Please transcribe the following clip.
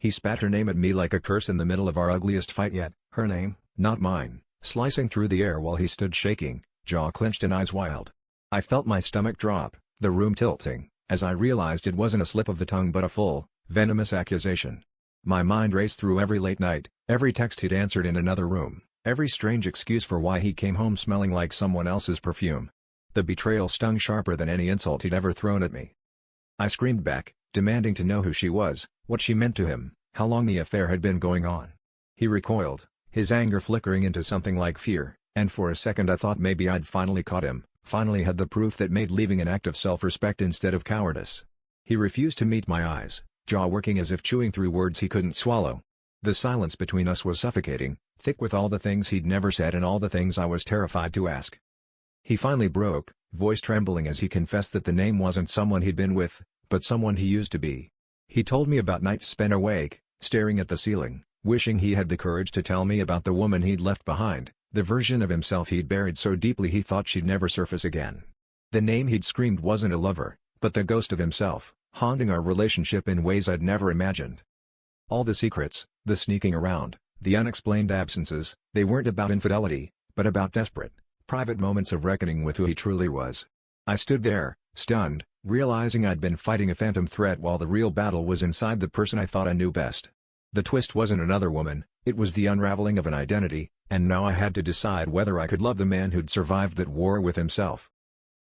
He spat her name at me like a curse in the middle of our ugliest fight yet, her name, not mine, slicing through the air while he stood shaking, jaw clenched and eyes wild. I felt my stomach drop, the room tilting, as I realized it wasn't a slip of the tongue but a full, venomous accusation. My mind raced through every late night, every text he'd answered in another room, every strange excuse for why he came home smelling like someone else's perfume. The betrayal stung sharper than any insult he'd ever thrown at me. I screamed back, demanding to know who she was, what she meant to him, how long the affair had been going on. He recoiled, his anger flickering into something like fear, and for a second I thought maybe I'd finally caught him, finally had the proof that made leaving an act of self-respect instead of cowardice. He refused to meet my eyes, jaw working as if chewing through words he couldn't swallow. The silence between us was suffocating, thick with all the things he'd never said and all the things I was terrified to ask. He finally broke, voice trembling as he confessed that the name wasn't someone he'd been with, but someone he used to be. He told me about nights spent awake, staring at the ceiling, wishing he had the courage to tell me about the woman he'd left behind, the version of himself he'd buried so deeply he thought she'd never surface again. The name he'd screamed wasn't a lover, but the ghost of himself, haunting our relationship in ways I'd never imagined. All the secrets, the sneaking around, the unexplained absences, they weren't about infidelity, but about desperate, private moments of reckoning with who he truly was. I stood there, stunned, realizing I'd been fighting a phantom threat while the real battle was inside the person I thought I knew best. The twist wasn't another woman, it was the unraveling of an identity, and now I had to decide whether I could love the man who'd survived that war with himself,